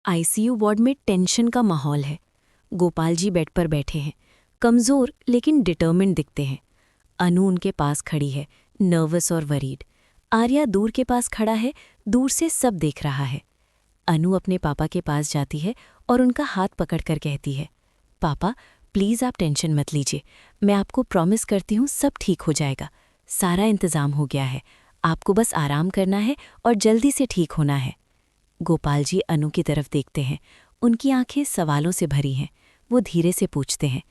ICU ward में tension का माहौल है। गोपाल जी बेड पर बैठे हैं, कमज़ोर लेकिन डिटर्मिन्ड दिखते हैं। अनु उनके पास खड़ी है, नर्वस और वरीड। आर्या दूर के पास खड़ा है, दूर से सब देख रहा है। अनु अपने पापा के पास जाती है और उनका हाथ पकड़कर कहती है, पापा प्लीज़ आप टेंशन मत लीजिए, मैं आपको प्रॉमिस करती हूँ सब ठीक हो जाएगा। सारा इंतज़ाम हो गया है, आपको बस आराम करना है और जल्दी से ठीक होना है। गोपाल जी अनु की तरफ देखते हैं, उनकी आंखें सवालों से भरी हैं। वो धीरे से पूछते हैं,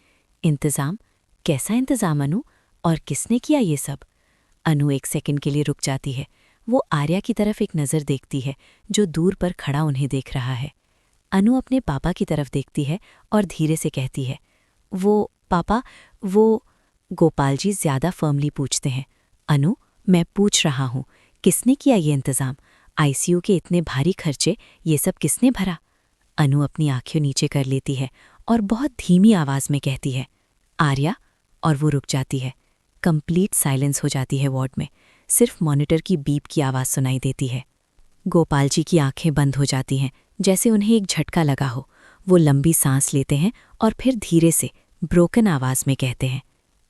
इंतज़ाम? कैसा इंतज़ाम अनु? और किसने किया ये सब? अनु एक सेकंड के लिए रुक जाती है। वो आर्या की तरफ एक नज़र देखती है, जो दूर पर खड़ा उन्हें देख रहा है। अनु अपने पापा की तरफ देखती है और धीरे से कहती है, वो पापा वो। गोपाल जी ज़्यादा फर्मली पूछते हैं, अनु मैं पूछ रहा हूँ, किसने किया ये इंतज़ाम? आईसीयू के इतने भारी खर्चे, ये सब किसने भरा? अनु अपनी आंखें नीचे कर लेती है और बहुत धीमी आवाज़ में कहती है, आर्या। और वो रुक जाती है। कंप्लीट साइलेंस हो जाती है वार्ड में, सिर्फ मॉनिटर की बीप की आवाज़ सुनाई देती है। गोपाल जी की आंखें बंद हो जाती हैं, जैसे उन्हें एक झटका लगा हो। वो लंबी सांस लेते हैं और फिर धीरे से ब्रोकन आवाज़ में कहते हैं,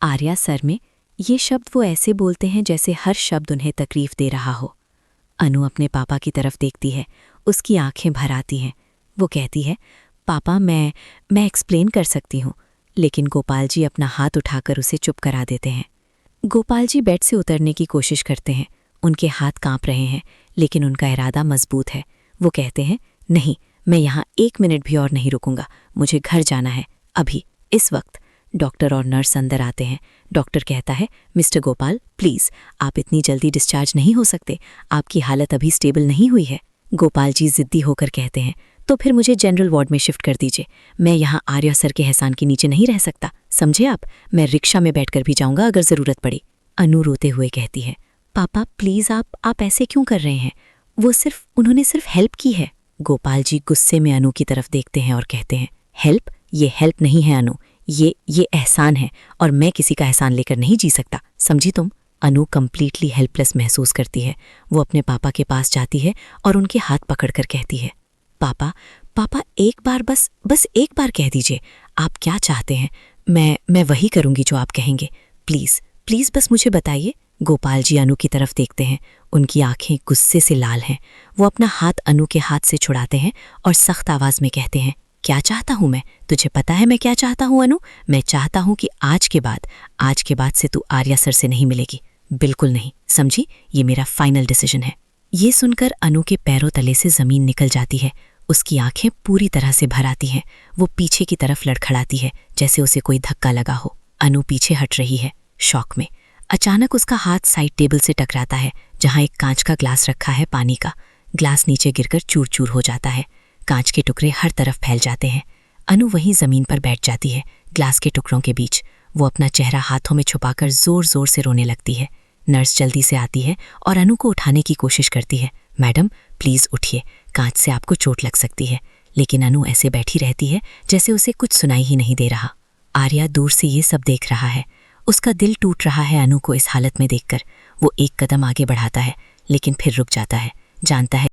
आर्या सर में। ये शब्द वो ऐसे बोलते हैं जैसे हर शब्द उन्हें तकलीफ दे रहा हो। अनु अपने पापा की तरफ देखती है, उसकी आंखें भर आती हैं। वो कहती है, पापा मैं एक्सप्लेन कर सकती हूँ। लेकिन गोपाल जी अपना हाथ उठाकर उसे चुप करा देते हैं। गोपाल जी बेड से उतरने की कोशिश करते हैं, उनके हाथ कांप रहे हैं, लेकिन उनका इरादा मजबूत है। वो कहते हैं, नहीं, मैं यहाँ 1 मिनट भी और नहीं रुकूंगा, मुझे घर जाना है, अभी, इस वक्त। डॉक्टर और नर्स अंदर आते हैं। डॉक्टर कहता है, मिस्टर गोपाल प्लीज़, आप इतनी जल्दी डिस्चार्ज नहीं हो सकते, आपकी हालत अभी स्टेबल नहीं हुई है। गोपाल जी ज़िद्दी होकर कहते हैं, तो फिर मुझे जनरल वार्ड में शिफ्ट कर दीजिए, मैं यहाँ आर्या सर के एहसान के नीचे नहीं रह सकता, समझे आप? मैं रिक्शा में बैठकर भी जाऊँगा अगर ज़रूरत पड़ी। अनु रोते हुए कहती है, पापा प्लीज़ आप ऐसे क्यों कर रहे हैं? उन्होंने सिर्फ हेल्प की है। गोपाल जी गुस्से में अनु की तरफ देखते हैं और कहते हैं, हेल्प? ये हेल्प नहीं है अनु, ये एहसान है, और मैं किसी का एहसान लेकर नहीं जी सकता, समझी तुम? अनु कंप्लीटली हेल्पलेस महसूस करती है। वो अपने पापा के पास जाती है और उनके हाथ पकड़कर कहती है, पापा एक बार बस एक बार कह दीजिए, आप क्या चाहते हैं? मैं वही करूंगी जो आप कहेंगे, प्लीज़ बस मुझे बताइए। गोपाल जी अनु की तरफ देखते हैं, उनकी आंखें गुस्से से लाल हैं। वो अपना हाथ अनु के हाथ से छुड़ाते हैं और सख्त आवाज़ में कहते हैं, क्या चाहता हूँ मैं? तुझे पता है मैं क्या चाहता हूँ अनु? मैं चाहता हूँ कि आज के बाद से तू आर्या सर से नहीं मिलेगी, बिल्कुल नहीं, समझी? ये मेरा फाइनल डिसीजन है। ये सुनकर अनु के पैरों तले से ज़मीन निकल जाती है, उसकी आंखें पूरी तरह से भर आती हैं। वो पीछे की तरफ लड़खड़ाती है, जैसे उसे कोई धक्का लगा हो। अनु पीछे हट रही है, शॉक में। अचानक उसका हाथ साइड टेबल से टकराता है, जहाँ एक कांच का ग्लास रखा है पानी का। ग्लास नीचे गिरकर चूर चूर हो जाता है, कांच के टुकड़े हर तरफ फैल जाते हैं। अनु वहीं ज़मीन पर बैठ जाती है, ग्लास के टुकड़ों के बीच। वो अपना चेहरा हाथों में छुपाकर ज़ोर ज़ोर से रोने लगती है। नर्स जल्दी से आती है और अनु को उठाने की कोशिश करती है। मैडम प्लीज़ उठिए, कांच से आपको चोट लग सकती है। लेकिन अनु ऐसे बैठी रहती है जैसे उसे कुछ सुनाई ही नहीं दे रहा। आर्या दूर से ये सब देख रहा है, उसका दिल टूट रहा है अनु को इस हालत में देखकर। वो एक कदम आगे बढ़ाता है, लेकिन फिर रुक जाता है, जानता है